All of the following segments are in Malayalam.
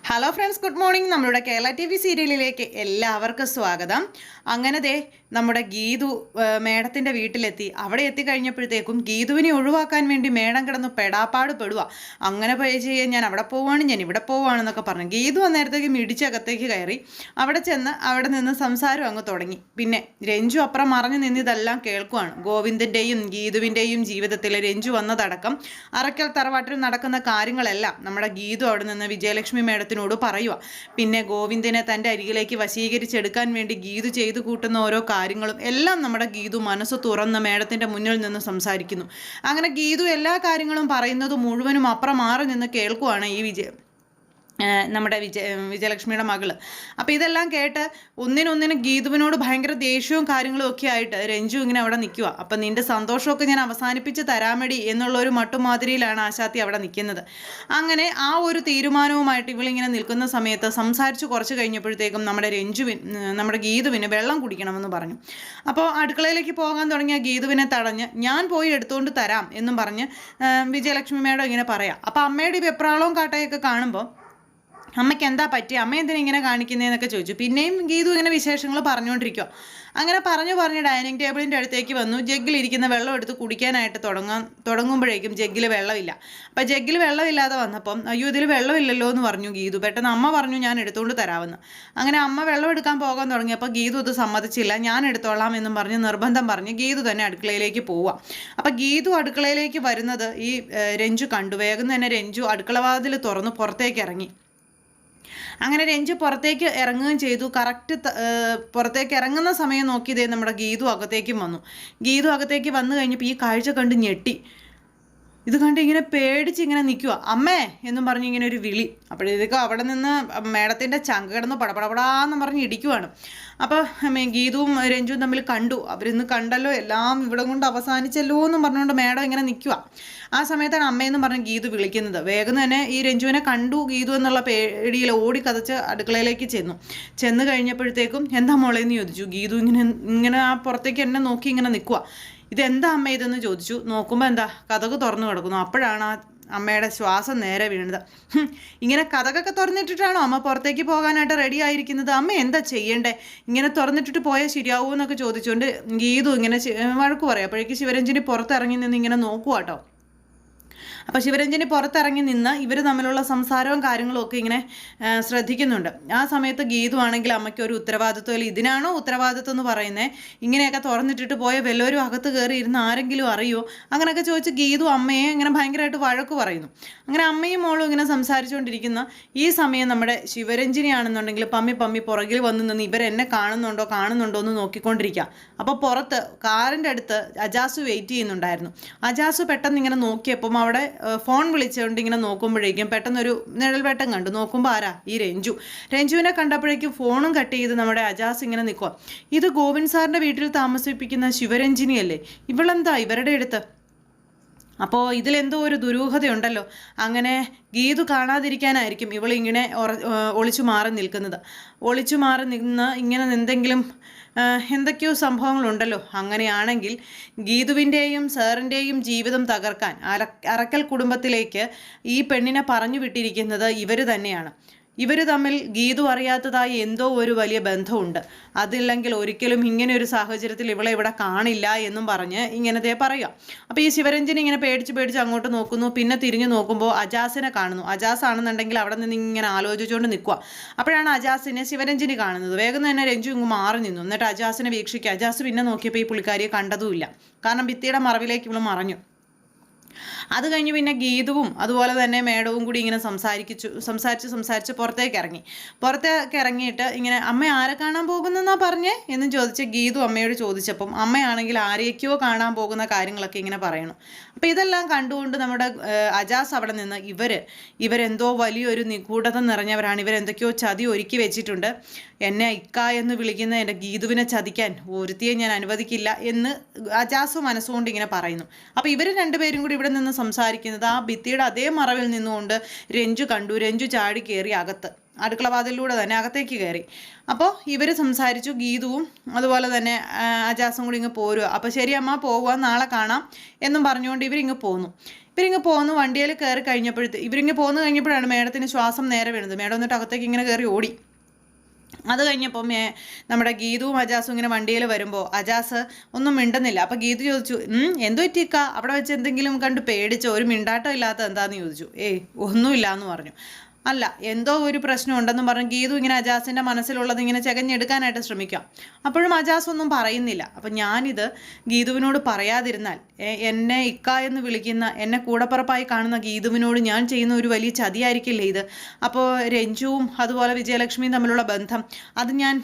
Hello friends, good morning. നമ്മളുടെ കേരള ടി വി സീരിയലിലേക്ക് എല്ലാവർക്കും സ്വാഗതം. അങ്ങനെ നമ്മുടെ ഗീതു മേഡത്തിൻ്റെ വീട്ടിലെത്തി. അവിടെ എത്തിക്കഴിഞ്ഞപ്പോഴത്തേക്കും ഗീതുവിനെ ഒഴിവാക്കാൻ വേണ്ടി മേഡം കിടന്ന് പെടാപ്പാട് പെടുക. അങ്ങനെ ചെയ്യാൻ ഞാൻ അവിടെ പോവുകയാണ്, ഞാൻ ഇവിടെ പോവുകയാണെന്നൊക്കെ പറഞ്ഞു. ഗീതു അന്നേരത്തേക്കും ഇടിച്ചകത്തേക്ക് കയറി. അവിടെ ചെന്ന് അവിടെ നിന്ന് സംസാരം അങ്ങ് തുടങ്ങി. പിന്നെ രഞ്ജു അപ്പുറം മറഞ്ഞു നിന്ന് ഇതെല്ലാം കേൾക്കുവാണ്. ഗോവിന്ദൻ്റെയും ഗീതുവിൻ്റെയും ജീവിതത്തിൽ രഞ്ജു വന്നതടക്കം അറക്കൽ തറവാട്ടിൽ നടക്കുന്ന കാര്യങ്ങളെല്ലാം നമ്മുടെ ഗീതു അവിടെ നിന്ന് വിജയലക്ഷ്മി മേഡത്തിനോട് പറയുക. പിന്നെ ഗോവിന്ദനെ തൻ്റെ അരികിലേക്ക് വശീകരിച്ചെടുക്കാൻ വേണ്ടി ഗീതു ചെയ്തു കൂട്ടുന്ന ഓരോ കാര്യങ്ങളും എല്ലാം നമ്മുടെ ഗീതു മനസ്സ് തുറന്ന് മേഡത്തിൻ്റെ മുന്നിൽ നിന്ന് സംസാരിക്കുന്നു. അങ്ങനെ ഗീതു എല്ലാ കാര്യങ്ങളും പറയുന്നത് മുഴുവനും അപ്പുറം മാറി നിന്ന് കേൾക്കുവാണ് ഈ നമ്മുടെ വിജയലക്ഷ്മിയുടെ മകള്. അപ്പോൾ ഇതെല്ലാം കേട്ട് ഒന്നിനൊന്നിനും ഗീതുവിനോട് ഭയങ്കര ദേഷ്യവും കാര്യങ്ങളും ഒക്കെ ആയിട്ട് രഞ്ജു ഇങ്ങനെ അവിടെ നിൽക്കുക. അപ്പം നിൻ്റെ സന്തോഷമൊക്കെ ഞാൻ അവസാനിപ്പിച്ച് തരാമടി എന്നുള്ളൊരു മട്ടുമാതിരിയിലാണ് ആശാത്തി അവിടെ നിൽക്കുന്നത്. അങ്ങനെ ആ ഒരു തീരുമാനവുമായിട്ട് ഇവളിങ്ങനെ നിൽക്കുന്ന സമയത്ത് സംസാരിച്ച് കുറച്ച് കഴിഞ്ഞപ്പോഴത്തേക്കും നമ്മുടെ ഗീതുവിന് വെള്ളം കുടിക്കണമെന്ന് പറഞ്ഞു. അപ്പോൾ അടുക്കളയിലേക്ക് പോകാൻ തുടങ്ങിയ ഗീതുവിനെ തടഞ്ഞ് ഞാൻ പോയി എടുത്തുകൊണ്ട് തരാം എന്നും പറഞ്ഞ് വിജയലക്ഷ്മി മേഡം ഇങ്ങനെ പറയാം. അപ്പോൾ അമ്മയുടെ ഈ വെപ്രാളവും കാട്ടയൊക്കെ കാണുമ്പോൾ അമ്മയ്ക്ക് എന്താ പറ്റിയ, അമ്മ എന്തിനാ ഇങ്ങനെ കാണിക്കുന്നതെന്നൊക്കെ ചോദിച്ചു. പിന്നെയും ഗീതു ഇങ്ങനെ വിശേഷങ്ങൾ പറഞ്ഞുകൊണ്ടിരിക്കുക. അങ്ങനെ പറഞ്ഞ് ഡൈനിങ് ടേബിളിൻ്റെ അടുത്തേക്ക് വന്നു. ജഗ്ഗിലിരിക്കുന്ന വെള്ളം എടുത്ത് കുടിക്കാനായിട്ട് തുടങ്ങുമ്പോഴേക്കും ജഗ്ഗിൽ വെള്ളമില്ല. അപ്പം ജഗ്ഗിൽ വെള്ളമില്ലാതെ വന്നപ്പം അയ്യോ ഇതിൽ വെള്ളമില്ലല്ലോ എന്ന് പറഞ്ഞു ഗീതു. പെട്ടെന്ന് അമ്മ പറഞ്ഞു ഞാൻ എടുത്തുകൊണ്ട് തരാമെന്ന്. അങ്ങനെ അമ്മ വെള്ളം എടുക്കാൻ പോകാൻ തുടങ്ങിയപ്പോൾ ഗീതു ഇത് സമ്മതിച്ചില്ല. ഞാൻ എടുത്തോളാം എന്നും പറഞ്ഞ് നിർബന്ധം പറഞ്ഞ് ഗീതു തന്നെ അടുക്കളയിലേക്ക് പോവുക. അപ്പം ഗീതു അടുക്കളയിലേക്ക് വരുന്നത് ഈ രഞ്ജു കണ്ടു. വേഗം തന്നെ രഞ്ജു അടുക്കളവാതിൽ തുറന്ന് പുറത്തേക്ക് ഇറങ്ങി. അങ്ങനെ രഞ്ജു പുറത്തേക്ക് ഇറങ്ങുകയും ചെയ്തു. കറക്റ്റ് പുറത്തേക്ക് ഇറങ്ങുന്ന സമയം നോക്കിയതേ നമ്മുടെ ഗീതു അകത്തേക്കും വന്നു. ഗീതു അകത്തേക്ക് വന്നു കഴിഞ്ഞപ്പോൾ ഈ കാഴ്ച കണ്ട് ഞെട്ടി. ഇത് കണ്ട് ഇങ്ങനെ പേടിച്ച് ഇങ്ങനെ നിൽക്കുക. അമ്മേ എന്നും പറഞ്ഞ് ഇങ്ങനെ ഒരു വിളി. അപ്പോഴേക്കും അവിടെ നിന്ന് മേഡത്തിൻ്റെ ചങ്ക് കിടന്ന് പടപടപടാന്ന് പറഞ്ഞ് ഇടിക്കുവാണ്. അപ്പോൾ ഗീതുവും രഞ്ജുവും തമ്മിൽ കണ്ടു. അവരിന്ന് കണ്ടല്ലോ, എല്ലാം ഇവിടെ കൊണ്ട് അവസാനിച്ചല്ലോ എന്നും പറഞ്ഞുകൊണ്ട് മേഡം ഇങ്ങനെ നിൽക്കുക. ആ സമയത്താണ് അമ്മയെന്നും പറഞ്ഞ് ഗീതു വിളിക്കുന്നത്. വേഗം തന്നെ ഈ രഞ്ജുവിനെ കണ്ടു ഗീതു എന്നുള്ള പേടിയിൽ ഓടി കതച്ച് അടുക്കളയിലേക്ക് ചെന്ന് കഴിഞ്ഞപ്പോഴത്തേക്കും എന്താ മോളേന്ന് ചോദിച്ചു. ഗീതു ഇങ്ങനെ ആ പുറത്തേക്ക് എന്നെ നോക്കി ഇങ്ങനെ നിൽക്കുക. ഇതെന്താ അമ്മ ഇതെന്ന് ചോദിച്ചു. നോക്കുമ്പോൾ എന്താ കതക് തുറന്നു കിടക്കുന്നു. അപ്പോഴാണ് ആ അമ്മയുടെ ശ്വാസം നേരെ വീണത്. ഇങ്ങനെ കതകൊക്കെ തുറന്നിട്ടിട്ടാണോ അമ്മ പുറത്തേക്ക് പോകാനായിട്ട് റെഡി ആയിരിക്കുന്നത്? അമ്മ എന്താ ചെയ്യണ്ടേ? ഇങ്ങനെ തുറന്നിട്ടിട്ട് പോയാൽ ശരിയാവൂ എന്നൊക്കെ ചോദിച്ചുകൊണ്ട് ഗീതു ഇങ്ങനെ വഴക്ക് പറയും. അപ്പോഴേക്ക് ശിവരഞ്ജനി പുറത്തിറങ്ങി നിന്ന് ഇങ്ങനെ നോക്കുക കേട്ടോ. അപ്പോൾ ശിവരഞ്ജനി പുറത്തിറങ്ങി നിന്ന് ഇവർ തമ്മിലുള്ള സംസാരവും കാര്യങ്ങളും ഒക്കെ ഇങ്ങനെ ശ്രദ്ധിക്കുന്നുണ്ട്. ആ സമയത്ത് ഗീതു ആണെങ്കിൽ അമ്മയ്ക്ക് ഒരു ഉത്തരവാദിത്വം, ഇതിനാണോ ഉത്തരവാദിത്വം എന്ന് പറയുന്നത്? ഇങ്ങനെയൊക്കെ തുറന്നിട്ടിട്ട് പോയ വല്ലവരും അകത്ത് കയറി ഇരുന്ന് ആരെങ്കിലും അറിയോ? അങ്ങനെയൊക്കെ ചോദിച്ച് ഗീതു അമ്മയെ ഇങ്ങനെ ഭയങ്കരമായിട്ട് വഴക്ക് പറയുന്നു. അങ്ങനെ അമ്മയും മോളും ഇങ്ങനെ സംസാരിച്ചുകൊണ്ടിരിക്കുന്ന ഈ സമയം നമ്മുടെ ശിവരഞ്ജനി ആണെന്നുണ്ടെങ്കിൽ പമ്മി പുറകിൽ വന്ന് നിന്ന് ഇവരെന്നെ കാണുന്നുണ്ടോ എന്ന് നോക്കിക്കൊണ്ടിരിക്കുക. അപ്പോൾ പുറത്ത് കാറിൻ്റെ അടുത്ത് അജാസു വെയിറ്റ് ചെയ്യുന്നുണ്ടായിരുന്നു. അജാസു പെട്ടെന്ന് ഇങ്ങനെ നോക്കിയപ്പം അവിടെ ഫോൺ വിളിച്ചുകൊണ്ട് ഇങ്ങനെ നോക്കുമ്പോഴേക്കും പെട്ടെന്നൊരു നിഴൽവെട്ടം കണ്ടു. നോക്കുമ്പോൾ ആരാ? ഈ രഞ്ജുവിനെ കണ്ടപ്പോഴേക്കും ഫോണും കട്ട് ചെയ്ത് നമ്മുടെ അജാസ് ഇങ്ങനെ നിൽക്കുക. ഇത് ഗോവിന്ദ് സാറിൻ്റെ വീട്ടിൽ താമസിപ്പിക്കുന്ന ശിവരഞ്ജിനിയല്ലേ? ഇവളെന്താ ഇവരുടെ അടുത്ത്? അപ്പോൾ ഇതിലെന്തോ ഒരു ദുരൂഹതയുണ്ടല്ലോ. അങ്ങനെ ഗീതു കാണാതിരിക്കാനായിരിക്കും ഇവളിങ്ങനെ ഒളിച്ചു മാറി നിൽക്കുന്നത്. ഒളിച്ചു മാറി നിന്ന് ഇങ്ങനെ എന്തൊക്കെയോ സംഭവങ്ങളുണ്ടല്ലോ. അങ്ങനെയാണെങ്കിൽ ഗീതുവിൻ്റെയും സാറിൻ്റെയും ജീവിതം തകർക്കാൻ അറക്കൽ കുടുംബത്തിലേക്ക് ഈ പെണ്ണിനെ പറഞ്ഞു വിട്ടിരിക്കുന്നത് ഇവർ തന്നെയാണ്. ഇവർ തമ്മിൽ ഗീതു അറിയാത്തതായി എന്തോ ഒരു വലിയ ബന്ധമുണ്ട്. അതില്ലെങ്കിൽ ഒരിക്കലും ഇങ്ങനെ ഒരു സാഹചര്യത്തിൽ ഇവളെ ഇവിടെ കാണില്ല എന്നും പറഞ്ഞ് ഇങ്ങനത്തെ പറയുക. അപ്പോൾ ഈ ശിവരഞ്ജനി ഇങ്ങനെ പേടിച്ച് അങ്ങോട്ട് നോക്കുന്നു. പിന്നെ തിരിഞ്ഞു നോക്കുമ്പോൾ അജാസിനെ കാണുന്നു. അജാസ് ആണെന്നുണ്ടെങ്കിൽ അവിടെ നിന്ന് ഇങ്ങനെ ആലോചിച്ചുകൊണ്ട് നിൽക്കുക. അപ്പോഴാണ് അജാസിനെ ശിവരഞ്ജനി കാണുന്നത്. വേഗം തന്നെ രഞ്ജു ഇങ്ങ് മാറി നിന്നു. എന്നിട്ട് അജാസിനെ വീക്ഷിക്കുക. അജാസ് പിന്നെ നോക്കിയപ്പോൾ ഈ പുള്ളിക്കാരിയെ കണ്ടതുമില്ല. കാരണം ഭിത്തിയുടെ മറവിലേക്ക് ഇവൾ മറഞ്ഞു. അത് കഴിഞ്ഞ് പിന്നെ ഗീതുവും അതുപോലെ തന്നെ മേഡവും കൂടി ഇങ്ങനെ സംസാരിച്ച് പുറത്തേക്ക് ഇറങ്ങിയിട്ട് ഇങ്ങനെ അമ്മ ആരെ കാണാൻ പോകുന്നെന്നാ പറഞ്ഞേ എന്ന് ചോദിച്ച് ഗീതു അമ്മയോട് ചോദിച്ചപ്പം അമ്മയാണെങ്കിൽ ആരെയൊക്കെയോ കാണാൻ പോകുന്ന കാര്യങ്ങളൊക്കെ ഇങ്ങനെ പറയണം. അപ്പോൾ ഇതെല്ലാം കണ്ടുകൊണ്ട് നമ്മുടെ അജാസ് അവിടെ നിന്ന് ഇവരെന്തോ വലിയൊരു നിഗൂഢത നിറഞ്ഞവരാണ്, ഇവരെന്തൊക്കെയോ ചതി ഒരുക്കി വെച്ചിട്ടുണ്ട്, എന്നെ ഇക്ക എന്ന് വിളിക്കുന്ന എൻ്റെ ഗീതുവിനെ ചതിക്കാൻ ഒരുത്തിയെ ഞാൻ അനുവദിക്കില്ല എന്ന് അജാസ് മനസ്സുകൊണ്ട് ഇങ്ങനെ പറയുന്നു. അപ്പോൾ ഇവർ രണ്ടുപേരും കൂടി ഇവിടെ നിന്ന് സംസാരിക്കുന്നത് ആ ഭിത്തിയുടെ അതേ മറവിൽ നിന്നുകൊണ്ട് രഞ്ജു കണ്ടു. രഞ്ജു ചാടി കയറി അകത്ത്, അടുക്കളവാതിലൂടെ തന്നെ അകത്തേക്ക് കയറി. അപ്പോൾ ഇവർ സംസാരിച്ചു. ഗീതുവും അതുപോലെ തന്നെ അജാസും കൂടി ഇങ്ങ് പോരുക. അപ്പോൾ ശരി അമ്മ പോവുക, നാളെ കാണാം എന്നും പറഞ്ഞുകൊണ്ട് ഇവരിങ്ങ് പോന്നു. ഇവരിങ്ങ് പോന്ന് വണ്ടിയിൽ കയറി ഇവരിങ്ങ് പോന്ന് കഴിഞ്ഞപ്പോഴാണ് മേഡത്തിന് ശ്വാസം നേരെ വീണത്. മേഡം എന്നിട്ട് അകത്തേക്ക് ഇങ്ങനെ കയറി ഓടി. അത് കഴിഞ്ഞപ്പോൾ നമ്മുടെ ഗീതുവും അജാസും ഇങ്ങനെ വണ്ടിയിൽ വരുമ്പോൾ അജാസ് ഒന്നും മിണ്ടുന്നില്ല. അപ്പോൾ ഗീതു ചോദിച്ചു, എന്തു പറ്റിക്ക, അവിടെ വെച്ച് എന്തെങ്കിലും കണ്ട് പേടിച്ചോ, ഒരു മിണ്ടാട്ടം ഇല്ലാത്ത എന്താന്ന് ചോദിച്ചു. ഒന്നുമില്ല എന്ന് പറഞ്ഞു. അല്ല, എന്തോ ഒരു പ്രശ്നം ഉണ്ടെന്ന് പറഞ്ഞ് ഗീതു ഇങ്ങനെ അജാസിൻ്റെ മനസ്സിലുള്ളത് ഇങ്ങനെ ചകഞ്ഞെടുക്കാനായിട്ട് ശ്രമിക്കാം. അപ്പോഴും അജാസ് ഒന്നും പറയുന്നില്ല. അപ്പം ഞാനിത് ഗീതുവിനോട് പറയാതിരുന്നാൽ, എന്നെ ഇക്ക എന്ന് വിളിക്കുന്ന, എന്നെ കൂടപ്പുറപ്പായി കാണുന്ന ഗീതുവിനോട് ഞാൻ ചെയ്യുന്ന ഒരു വലിയ ചതിയായിരിക്കില്ലേ ഇത്? അപ്പോൾ രഞ്ജുവും അതുപോലെ വിജയലക്ഷ്മിയും തമ്മിലുള്ള ബന്ധം അത് ഞാൻ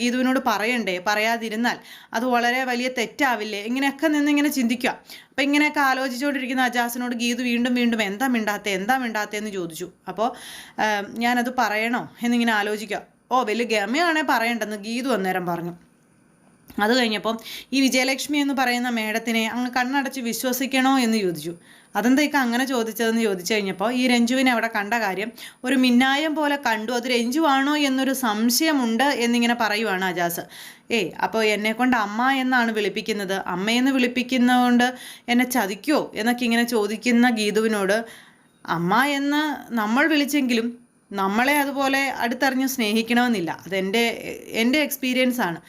ഗീതുവിനോട് പറയണ്ടേ? പറയാതിരുന്നാൽ അത് വളരെ വലിയ തെറ്റാവില്ലേ? ഇങ്ങനെയൊക്കെ നിന്നിങ്ങനെ ചിന്തിക്കുക. അപ്പം ഇങ്ങനെയൊക്കെ ആലോചിച്ചുകൊണ്ടിരിക്കുന്ന അജാസിനോട് ഗീതു വീണ്ടും വീണ്ടും എന്താ മിണ്ടാത്തതെന്ന് ചോദിച്ചു. അപ്പോൾ ഞാനത് പറയണോ എന്നിങ്ങനെ ആലോചിക്കുക. വലിയ ഗമയാണേ പറയണ്ടെന്ന് ഗീതു അന്നേരം പറഞ്ഞു. അത് കഴിഞ്ഞപ്പം ഈ വിജയലക്ഷ്മി എന്ന് പറയുന്ന മേഡത്തിനെ അങ്ങ് കണ്ണടച്ച് വിശ്വസിക്കണോ എന്ന് ചോദിച്ചു. അതെന്താ അങ്ങനെ ചോദിച്ചതെന്ന് ചോദിച്ചു കഴിഞ്ഞപ്പോൾ ഈ രഞ്ജുവിനെ അവിടെ കണ്ട കാര്യം ഒരു മിന്നായം പോലെ കണ്ടു. അത് രഞ്ജുവാണോ എന്നൊരു സംശയമുണ്ട് എന്നിങ്ങനെ പറയുവാണ് അജാസ്. അപ്പോൾ എന്നെക്കൊണ്ട് അമ്മ എന്നാണ് വിളിപ്പിക്കുന്നത്, അമ്മയെന്ന് വിളിപ്പിക്കുന്നതുകൊണ്ട് എന്നെ ചതിക്കോ എന്നൊക്കെ ഇങ്ങനെ ചോദിക്കുന്ന ഗീതുവിനോട്, അമ്മ എന്ന് നമ്മൾ വിളിച്ചെങ്കിലും നമ്മളെ അതുപോലെ അടുത്തറിഞ്ഞ് സ്നേഹിക്കണമെന്നില്ല. എൻ്റെ എക്സ്പീരിയൻസ് ആണ്.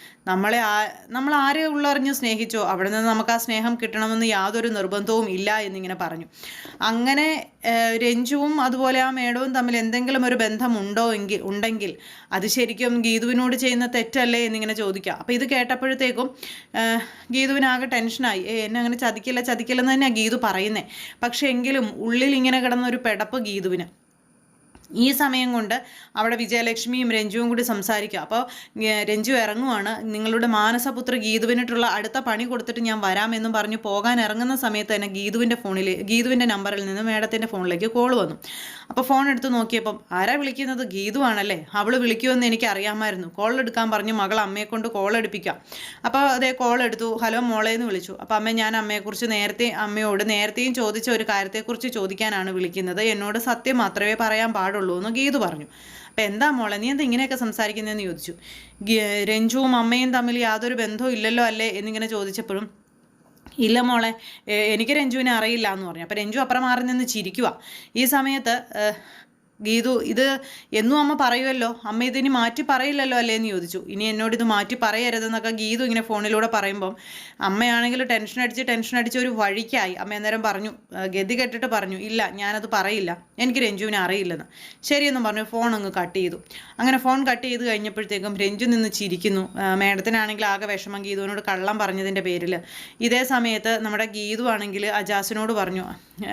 നമ്മൾ ആരെ ഉള്ളറിഞ്ഞ് സ്നേഹിച്ചോ അവിടെ നിന്ന് നമുക്ക് ആ സ്നേഹം കിട്ടണമെന്ന് യാതൊരു നിർബന്ധവും ഇല്ല എന്നിങ്ങനെ പറഞ്ഞു. അങ്ങനെ രഞ്ജുവും അതുപോലെ ആ മേഡവും തമ്മിൽ എന്തെങ്കിലും ഒരു ബന്ധം ഉണ്ടെങ്കിൽ അത് ശരിക്കും ഗീതുവിനോട് ചെയ്യുന്ന തെറ്റല്ലേ എന്നിങ്ങനെ ചോദിക്കുക. അപ്പോൾ ഇത് കേട്ടപ്പോഴത്തേക്കും ഗീതുവിനാകെ ടെൻഷനായി. എന്നെ അങ്ങനെ ചതിക്കില്ലെന്ന് തന്നെയാണ് ഗീതു പറയുന്നത്. പക്ഷേ എങ്കിലും ഉള്ളിൽ ഇങ്ങനെ കിടന്നൊരു പെടപ്പ് ഗീതുവിന്. ഈ സമയം കൊണ്ട് അവിടെ വിജയലക്ഷ്മിയും രഞ്ജുവും കൂടി സംസാരിക്കുക. അപ്പോൾ രഞ്ജു ഇറങ്ങുവാണ്. നിങ്ങളുടെ മാനസപുത്ര ഗീതുവിനിട്ടുള്ള അടുത്ത പണി കൊടുത്തിട്ട് ഞാൻ വരാമെന്നും പറഞ്ഞ് പോകാൻ ഇറങ്ങുന്ന സമയത്ത് തന്നെ ഗീതുവിൻ്റെ നമ്പറിൽ നിന്ന് മേഡത്തിൻ്റെ ഫോണിലേക്ക് കോൾ വന്നു. അപ്പോൾ ഫോൺ എടുത്ത് നോക്കിയപ്പം ആരാ വിളിക്കുന്നത്? ഗീതു ആണല്ലേ. അവൾ വിളിക്കുമെന്ന് എനിക്ക് അറിയാമായിരുന്നു. കോൾ എടുക്കാൻ പറഞ്ഞു മകൾ അമ്മയെ കൊണ്ട് കോൾ എടുപ്പിക്കാം. അപ്പോൾ അതേ കോൾ എടുത്തു. ഹലോ മോളെ എന്ന് വിളിച്ചു. അപ്പോൾ അമ്മ, ഞാൻ അമ്മയെക്കുറിച്ച് അമ്മയോട് നേരത്തെയും ചോദിച്ച ഒരു കാര്യത്തെക്കുറിച്ച് ചോദിക്കാനാണ് വിളിക്കുന്നത്. എന്നോട് സത്യം മാത്രമേ പറയാൻ പാടുള്ളൂ എന്ന് ഗീതു പറഞ്ഞു. അപ്പം എന്താ മോളെ, നീ എന്താ ഇങ്ങനെയൊക്കെ സംസാരിക്കുന്നതെന്ന് ചോദിച്ചു. രഞ്ജുവും അമ്മയും തമ്മിൽ യാതൊരു ബന്ധവും ഇല്ലല്ലോ അല്ലേ എന്നിങ്ങനെ ചോദിച്ചപ്പോഴും, ഇല്ല മോളെ, എനിക്ക് രഞ്ജുവിനെ അറിയില്ല എന്ന് പറഞ്ഞു. അപ്പം രഞ്ജു അപ്പുറം മാറി നിന്ന് ചിരിക്കുക. ഈ സമയത്ത് ഗീതു, ഇത് എന്നും അമ്മ പറയുമല്ലോ, അമ്മ ഇതിനി മാറ്റി പറയില്ലല്ലോ അല്ലേ എന്ന് ചോദിച്ചു. ഇനി എന്നോട് ഇത് മാറ്റി പറയരുതെന്നൊക്കെ ഗീതു ഇങ്ങനെ ഫോണിലൂടെ പറയുമ്പം അമ്മയാണെങ്കിൽ ടെൻഷൻ അടിച്ച് ഒരു വഴിക്കായി. അമ്മ അന്നേരം പറഞ്ഞു, ഗതി കെട്ടിട്ട് പറഞ്ഞു, ഇല്ല ഞാനത് പറയില്ല, എനിക്ക് രഞ്ജുവിനെ അറിയില്ലെന്ന്. ശരിയെന്നും പറഞ്ഞു ഫോൺ അങ്ങ് കട്ട് ചെയ്തു. അങ്ങനെ ഫോൺ കട്ട് ചെയ്ത് കഴിഞ്ഞപ്പോഴത്തേക്കും രഞ്ജു നിന്ന് ചിരിക്കുന്നു. മേഡത്തിനാണെങ്കിൽ ആകെ വിഷമം ഗീതുവിനോട് കള്ളം പറഞ്ഞതിൻ്റെ പേരിൽ. ഇതേ സമയത്ത് നമ്മുടെ ഗീതു ആണെങ്കിൽ അജാസിനോട് പറഞ്ഞു,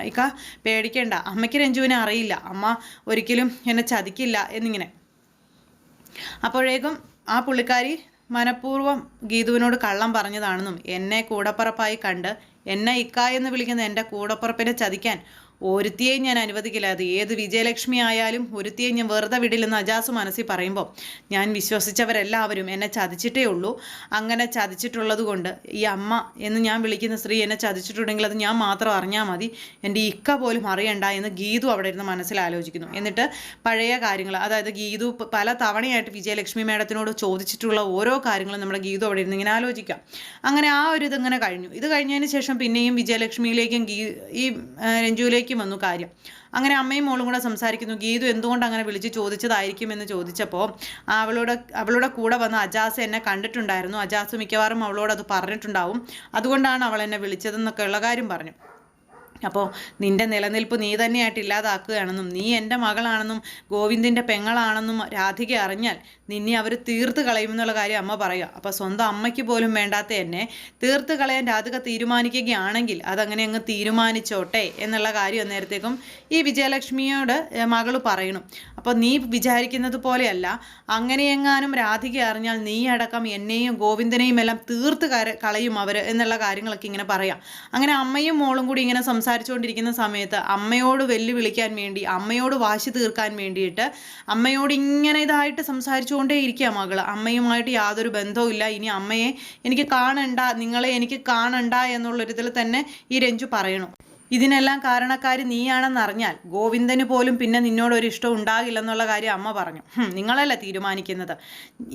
ഇക്ക പേടിക്കേണ്ട, അമ്മയ്ക്ക് രഞ്ജുവിനെ അറിയില്ല, അമ്മ ഒരിക്കലും എന്നെ ചതിക്കില്ല എന്നിങ്ങനെ. അപ്പോഴേക്കും ആ പുള്ളിക്കാരി മനഃപൂർവ്വം ഗീതുവിനോട് കള്ളം പറഞ്ഞതാണെന്നും എന്നെ കൂടപ്പുറപ്പായി കണ്ട് എന്നെ ഇക്ക എന്ന് വിളിക്കുന്ന എൻ്റെ കൂടപ്പുറപ്പിനെ ചതിക്കാൻ ഒരുത്തിയെയും ഞാൻ അനുവദിക്കില്ല. അത് ഏത് വിജയലക്ഷ്മി ആയാലും ഒരുത്തിയെയും ഞാൻ വെറുതെ വിടില്ലെന്ന് അജാസ് മനസ്സിൽ പറയുമ്പോൾ, ഞാൻ വിശ്വസിച്ചവരെല്ലാവരും എന്നെ ചതിച്ചിട്ടേ ഉള്ളൂ. അങ്ങനെ ചതിച്ചിട്ടുള്ളത് കൊണ്ട് ഈ അമ്മ എന്ന് ഞാൻ വിളിക്കുന്ന സ്ത്രീ എന്നെ ചതിച്ചിട്ടുണ്ടെങ്കിൽ അത് ഞാൻ മാത്രം അറിഞ്ഞാൽ മതി, എൻ്റെ ഇക്ക പോലും അറിയണ്ട എന്ന് ഗീതു അവിടെ ഇരുന്ന് മനസ്സിൽ ആലോചിക്കുന്നു. എന്നിട്ട് പഴയ കാര്യങ്ങൾ, അതായത് ഗീതു പല തവണയായിട്ട് വിജയലക്ഷ്മി മേഡത്തിനോട് ചോദിച്ചിട്ടുള്ള ഓരോ കാര്യങ്ങളും നമ്മുടെ ഗീതു അവിടെ ഇരുന്ന് ഇങ്ങനെ ആലോചിക്കാം. അങ്ങനെ ആ ഒരു ഇതിങ്ങനെ കഴിഞ്ഞു. ഇത് കഴിഞ്ഞതിന് ശേഷം പിന്നെയും വിജയലക്ഷ്മിയിലേക്കും ഈ രഞ്ജുവിലേക്കും വന്നു കാര്യം. അങ്ങനെ അമ്മയും മോളും കൂടെ സംസാരിക്കുന്നു. ഗീതു എന്തുകൊണ്ട് അങ്ങനെ വിളിച്ച് ചോദിച്ചതായിരിക്കും എന്ന് ചോദിച്ചപ്പോൾ അവളുടെ കൂടെ വന്ന അജാസ് എന്നെ കണ്ടിട്ടുണ്ടായിരുന്നു, അജാസ് മിക്കവാറും അവളോട് അത് പറഞ്ഞിട്ടുണ്ടാവും, അതുകൊണ്ടാണ് അവൾ എന്നെ വിളിച്ചതെന്നൊക്കെ ഉള്ള കാര്യം പറഞ്ഞു. അപ്പോൾ നിൻ്റെ നിലനിൽപ്പ് നീ തന്നെയായിട്ട് ഇല്ലാതാക്കുകയാണെന്നും നീ എൻ്റെ മകളാണെന്നും ഗോവിന്ദിൻ്റെ പെങ്ങളാണെന്നും രാധിക അറിഞ്ഞാൽ നിന്നെ അവർ തീർത്ത് കളയുമെന്നുള്ള കാര്യം അമ്മ പറയുക. അപ്പോൾ സ്വന്തം അമ്മയ്ക്ക് പോലും വേണ്ടാത്ത എന്നെ തീർത്ത് കളയാൻ രാധിക തീരുമാനിക്കുകയാണെങ്കിൽ അതങ്ങനെ അങ്ങ് തീരുമാനിച്ചോട്ടെ എന്നുള്ള കാര്യം അന്നേരത്തേക്കും ഈ വിജയലക്ഷ്മിയോട് മകൾ പറയണം. അപ്പോൾ നീ വിചാരിക്കുന്നത് പോലെയല്ല, അങ്ങനെയെങ്ങാനും രാധിക അറിഞ്ഞാൽ നീ അടക്കം എന്നെയും ഗോവിന്ദനെയും എല്ലാം തീർത്ത് കളയും അവർ എന്നുള്ള കാര്യങ്ങളൊക്കെ ഇങ്ങനെ പറയാം. അങ്ങനെ അമ്മയും മോളും കൂടി ഇങ്ങനെ സംസാരിച്ചുകൊണ്ടിരിക്കുന്ന സമയത്ത് അമ്മയോട് വെല്ലുവിളിക്കാൻ വേണ്ടി, അമ്മയോട് വാശി തീർക്കാൻ വേണ്ടിയിട്ട് അമ്മയോട് ഇങ്ങനെ ഇതായിട്ട് സംസാരിച്ചുകൊണ്ടേയിരിക്കുക മകൾ. അമ്മയുമായിട്ട് യാതൊരു ബന്ധവും ഇല്ല, ഇനി അമ്മയെ എനിക്ക് കാണണ്ട, നിങ്ങളെ എനിക്ക് കാണണ്ട എന്നുള്ളൊരിതിൽ തന്നെ ഈ രഞ്ജു പറയണം. ഇതിനെല്ലാം കാരണക്കാരി നീയാണെന്നറിഞ്ഞാൽ ഗോവിന്ദന് പോലും പിന്നെ നിന്നോടൊരു ഇഷ്ടം ഉണ്ടാകില്ലെന്നുള്ള കാര്യം അമ്മ പറഞ്ഞു. നിങ്ങളല്ല തീരുമാനിക്കുന്നത്.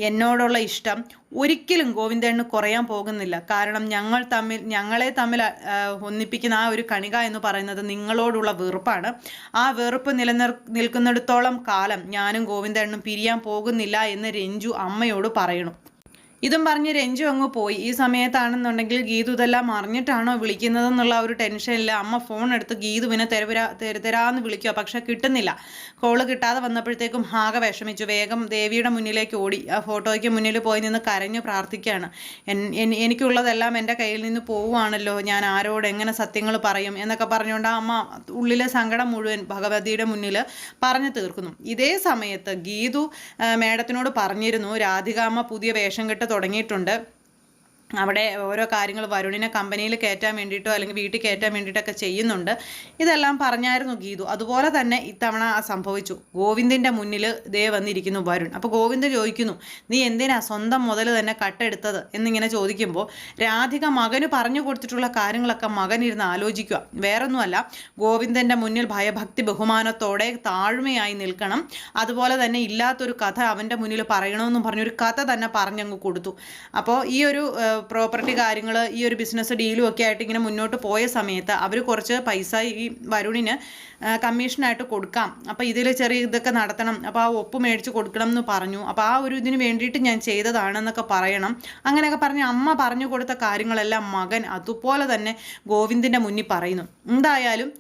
എന്നോടുള്ള ഇഷ്ടം ഒരിക്കലും ഗോവിന്ദന് കുറയാൻ പോകുന്നില്ല. കാരണം ഞങ്ങളെ തമ്മിൽ ഒന്നിപ്പിക്കുന്ന ആ ഒരു കണിക എന്ന് പറയുന്നത് നിങ്ങളോടുള്ള വെറുപ്പാണ്. ആ വെറുപ്പ് നിൽക്കുന്നിടത്തോളം കാലം ഞാനും ഗോവിന്ദനും പിരിയാൻ പോകുന്നില്ല എന്ന് രഞ്ജു അമ്മയോട് പറയണു. ഇതും പറഞ്ഞ് രഞ്ജു അങ്ങ് പോയി. ഈ സമയത്താണെന്നുണ്ടെങ്കിൽ ഗീതു ഇതെല്ലാം അറിഞ്ഞിട്ടാണോ വിളിക്കുന്നതെന്നുള്ള ഒരു ടെൻഷനില്ല. അമ്മ ഫോൺ എടുത്ത് ഗീതുവിനെ തെരുതരാന്ന് വിളിക്കുക, പക്ഷെ കിട്ടുന്നില്ല. കോള് കിട്ടാതെ വന്നപ്പോഴത്തേക്കും ആകെ വിഷമിച്ചു. വേഗം ദേവിയുടെ മുന്നിലേക്ക് ഓടി ആ ഫോട്ടോയ്ക്ക് മുന്നിൽ പോയി നിന്ന് കരഞ്ഞു പ്രാർത്ഥിക്കുകയാണ്. എനിക്കുള്ളതെല്ലാം എൻ്റെ കയ്യിൽ നിന്ന് പോവുകയാണല്ലോ, ഞാൻ ആരോട് എങ്ങനെ സത്യങ്ങൾ പറയും എന്നൊക്കെ പറഞ്ഞുകൊണ്ട് ആ അമ്മ ഉള്ളിലെ സങ്കടം മുഴുവൻ ഭഗവതിയുടെ മുന്നിൽ പറഞ്ഞു തീർക്കുന്നു. ഇതേ സമയത്ത് ഗീതു മേഡത്തിനോട് പറഞ്ഞിരുന്നു രാധികാമ്മ പുതിയ വേഷം കെട്ട് തുടങ്ങിയിട്ടുണ്ട്. അവിടെ ഓരോ കാര്യങ്ങൾ വരുണിനെ കമ്പനിയിൽ കയറ്റാൻ വേണ്ടിയിട്ടോ അല്ലെങ്കിൽ വീട്ടിൽ കയറ്റാൻ വേണ്ടിയിട്ടൊക്കെ ചെയ്യുന്നുണ്ട്. ഇതെല്ലാം പറഞ്ഞായിരുന്നു ഗീതു. അതുപോലെ തന്നെ ഇത്തവണ സംഭവിച്ചു. ഗോവിന്ദിൻ്റെ മുന്നിൽ ദേ വന്നിരിക്കുന്നു വരുൺ. അപ്പോൾ ഗോവിന്ദ് ചോദിക്കുന്നു, നീ എന്തിനാ സ്വന്തം മുതൽ തന്നെ കട്ടെടുത്തത് എന്നിങ്ങനെ ചോദിക്കുമ്പോൾ രാധിക മകന് പറഞ്ഞു കൊടുത്തിട്ടുള്ള കാര്യങ്ങളൊക്കെ മകനിരുന്ന് ആലോചിക്കുക. വേറൊന്നുമല്ല, ഗോവിന്ദൻ്റെ മുന്നിൽ ഭയഭക്തി ബഹുമാനത്തോടെ താഴ്മയായി നിൽക്കണം, അതുപോലെ തന്നെ ഇല്ലാത്തൊരു കഥ അവൻ്റെ മുന്നിൽ പറയണമെന്നും പറഞ്ഞൊരു കഥ തന്നെ പറഞ്ഞങ്ങ് കൊടുത്തു. അപ്പോൾ ഈ ഒരു പ്രോപ്പർട്ടി കാര്യങ്ങൾ ഈ ഒരു ബിസിനസ് ഡീലും ഒക്കെ ആയിട്ട് ഇങ്ങനെ മുന്നോട്ട് പോയ സമയത്ത് അവർ കുറച്ച് പൈസ ഈ വരുണിന് കമ്മീഷനായിട്ട് കൊടുക്കാം, അപ്പോൾ ഇതിൽ ചെറിയ ഇതൊക്കെ നടത്തണം, അപ്പോൾ ആ ഒപ്പ് മേടിച്ച് കൊടുക്കണം എന്ന് പറഞ്ഞു. അപ്പോൾ ആ ഒരു ഇതിന് വേണ്ടിയിട്ട് ഞാൻ ചെയ്തതാണെന്നൊക്കെ പറയണം. അങ്ങനെയൊക്കെ പറഞ്ഞ് അമ്മ പറഞ്ഞു കൊടുത്ത കാര്യങ്ങളെല്ലാം മകൻ അതുപോലെ തന്നെ ഗോവിന്ദിൻ്റെ മുന്നിൽ പറയുന്നു. എന്തായാലും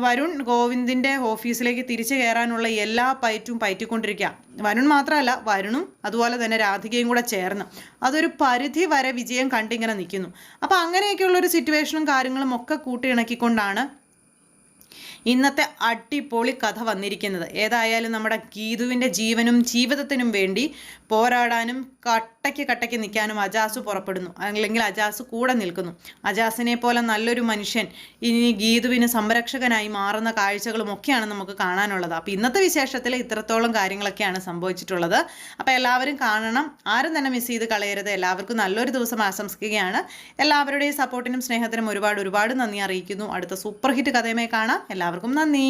വരുൺ ഗോവിന്ദിൻ്റെ ഓഫീസിലേക്ക് തിരിച്ചു കയറാനുള്ള എല്ലാ പയറ്റിക്കൊണ്ടിരിക്കുക. വരുൺ മാത്രമല്ല, വരുണും അതുപോലെ തന്നെ രാധികയും കൂടെ ചേർന്ന് അതൊരു പരിധി വരെ വിജയം കണ്ടിങ്ങനെ നിൽക്കുന്നു. അപ്പോൾ അങ്ങനെയൊക്കെയുള്ളൊരു സിറ്റുവേഷനും കാര്യങ്ങളും ഒക്കെ കൂട്ടിയിണക്കിക്കൊണ്ടാണ് ഇന്നത്തെ അടിപൊളി കഥ വന്നിരിക്കുന്നത്. ഏതായാലും നമ്മുടെ ഗീതുവിൻ്റെ ജീവനും ജീവിതത്തിനും വേണ്ടി പോരാടാനും കട്ടയ്ക്ക് നിൽക്കാനും അജാസ് പുറപ്പെടുന്നു, അല്ലെങ്കിൽ അജാസ് കൂടെ നിൽക്കുന്നു. അജാസിനെ പോലെ നല്ലൊരു മനുഷ്യൻ ഇനി ഗീതുവിന് സംരക്ഷകനായി മാറുന്ന കാഴ്ചകളും ഒക്കെയാണ് നമുക്ക് കാണാനുള്ളത്. അപ്പോൾ ഇന്നത്തെ വിശേഷത്തിൽ ഇത്രത്തോളം കാര്യങ്ങളൊക്കെയാണ് സംഭവിച്ചിട്ടുള്ളത്. അപ്പോൾ എല്ലാവരും കാണണം, ആരും തന്നെ മിസ് ചെയ്ത് കളയരുത്. എല്ലാവർക്കും നല്ലൊരു ദിവസം ആശംസിക്കുകയാണ്. എല്ലാവരുടെയും സപ്പോർട്ടിനും സ്നേഹത്തിനും ഒരുപാട് നന്ദി അറിയിക്കുന്നു. അടുത്ത സൂപ്പർ ഹിറ്റ് കഥയുമായി കാണാം. എല്ലാവർക്കും നന്ദി.